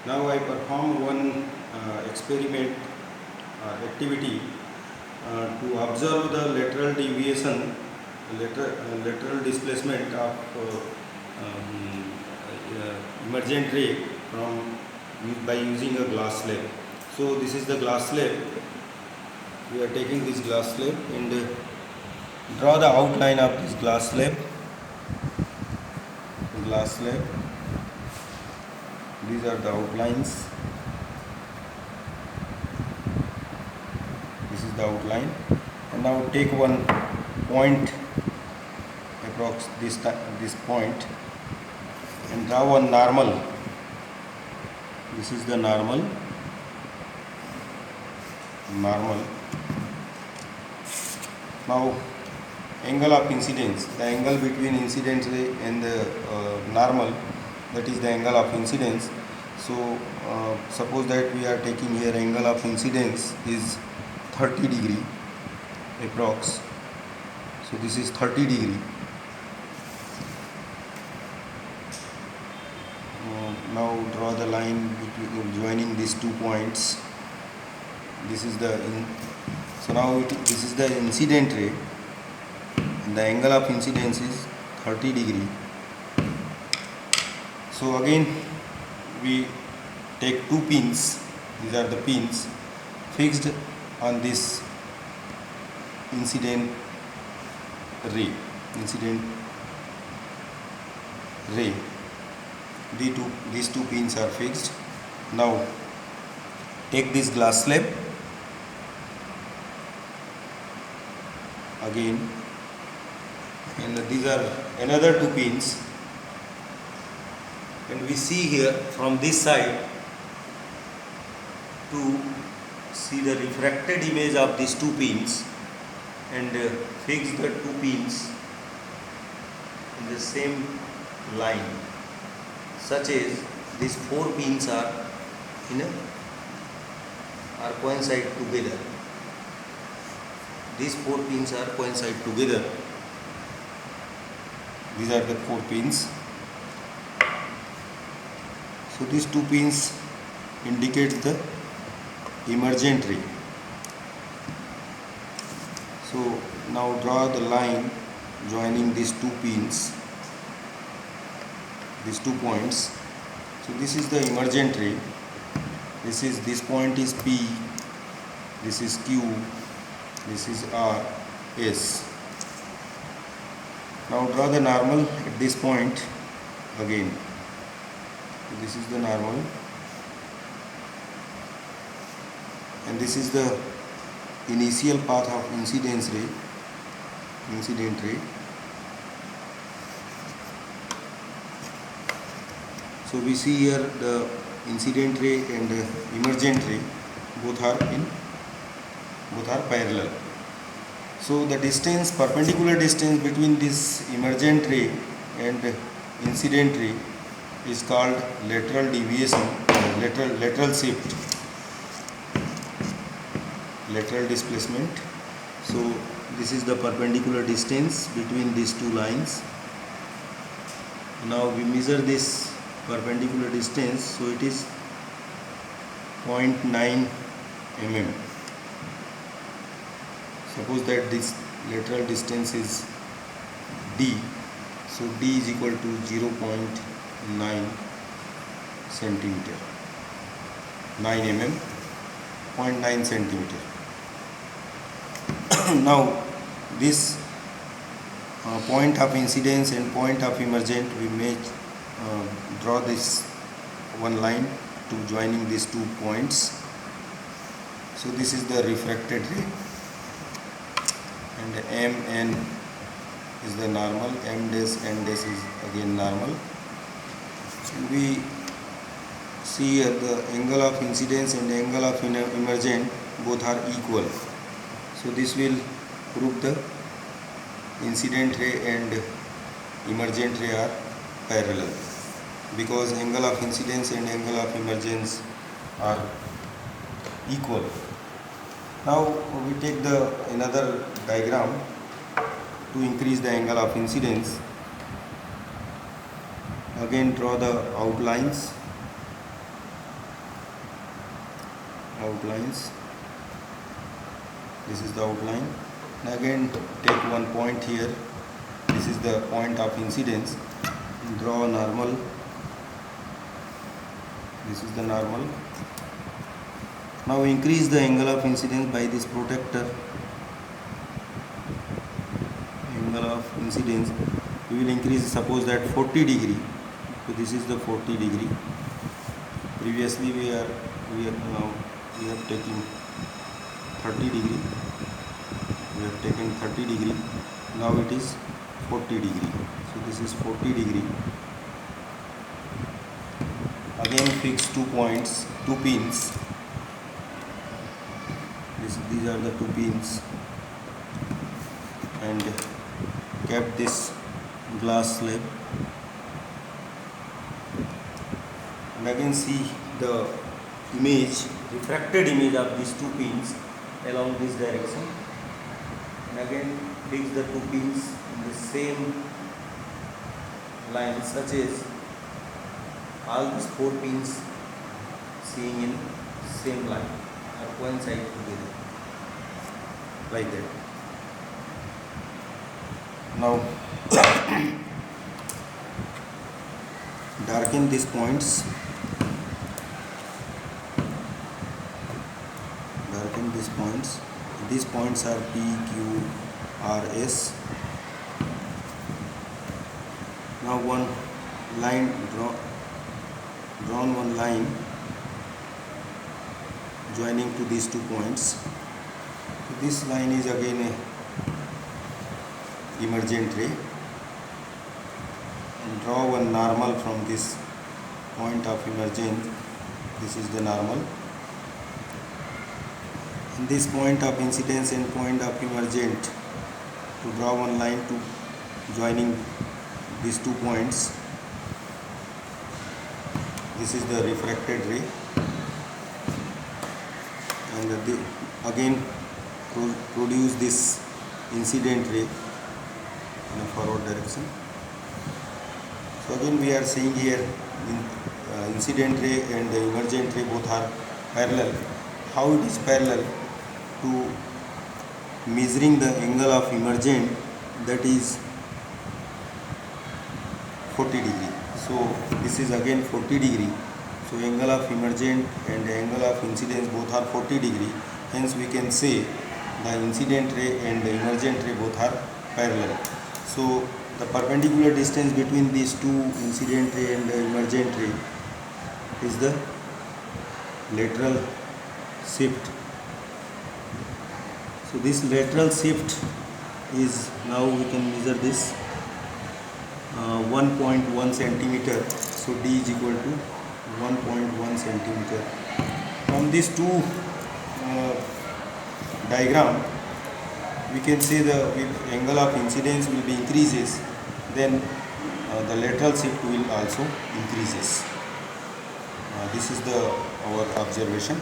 Now I perform one experiment activity to observe the lateral deviation, lateral displacement of emergent ray by using a glass slab. So this is the glass slab. We are taking this glass slab and draw the outline of this glass slab. These are the outlines. This is the outline, and now take one point, approx this point, and draw one normal. This is the normal. Now angle of incidence, the angle between incident ray and the normal, that is the angle of incidence. So suppose that we are taking here angle of incidence is 30 degree approx. So this is 30 degree. Now draw the line between joining these 2 points. This is the this is the incident ray, and the angle of incidence is 30 degree. So again we take 2 pins. These are the pins fixed on this incident ray. These two pins are fixed. Now take this glass slab again, and these are another 2 pins, and we see here from this side to see the refracted image of these 2 pins, and fix the 2 pins in the same line, such as these 4 pins are coincide together. These 4 pins are coincide together. These are the 4 pins. So these 2 pins indicate the emergent ray. So now draw the line joining these 2 pins, these 2 points. So this is the emergent ray. This point is P, this is Q, this is R, S. Now draw the normal at this point again. This is the normal, and this is the initial path of incident ray. So we see here the incident ray and emergent ray both are parallel. So the distance, perpendicular distance between this emergent ray and incident ray is called lateral deviation, lateral shift, lateral displacement. So this is the perpendicular distance between these 2 lines. Now we measure this perpendicular distance, so it is 0.9 mm. Suppose that this lateral distance is D, so D is equal to 0.9 centimeter, 9 mm, 0.9 centimeter. Now this point of incidence and point of emergent, we may draw this one line to joining these 2 points. So this is the refracted ray, and MN is the normal, M dash N dash is again normal, and we see here the angle of incidence and angle of emergent both are equal. So this will prove the incident ray and emergent ray are parallel, because angle of incidence and angle of emergence are equal. Now we take another diagram to increase the angle of incidence. Again draw the outlines. outlines. This is the outline. And again take one point here. This is the point of incidence. Draw a normal. This is the normal. Now increase the angle of incidence by this protector. Angle of incidence we will increase, suppose that 40 degree. So this is the 40 degree. Previously we have taken 30 degree. We have taken 30 degree. Now it is 40 degree. So this is 40 degree. Again fix 2 points, 2 pins. These are the 2 pins, and kept this glass slab. And again see the image, refracted image of these 2 pins along this direction. And again fix the 2 pins in the same line, such as all these 4 pins seeing in same line or coincide together, like that. Now darken these points. Darken these points. These points are P, Q, R, S. Now one line drawn one line joining to these 2 points. This line is again a emergent ray, and draw one normal from this point of emergent. This is the normal. And this point of incidence and point of emergent, to draw one line to joining these 2 points. This is the refracted ray, and again produce this incident ray in a forward direction. So again we are seeing here incident ray and the emergent ray both are parallel. How it is parallel? To measuring the angle of emergent, that is 40 degree. So this is again 40 degree. So angle of emergent and the angle of incidence both are 40 degree. Hence we can say the incident ray and the emergent ray both are parallel. So the perpendicular distance between these 2, incident ray and the emergent ray, is the lateral shift. So this lateral shift is, now we can measure this 1.1 centimeter. So D is equal to 1.1 centimeter. From these 2 diagram, we can say the angle of incidence will be increases, then the lateral shift will also increases. This is our observation.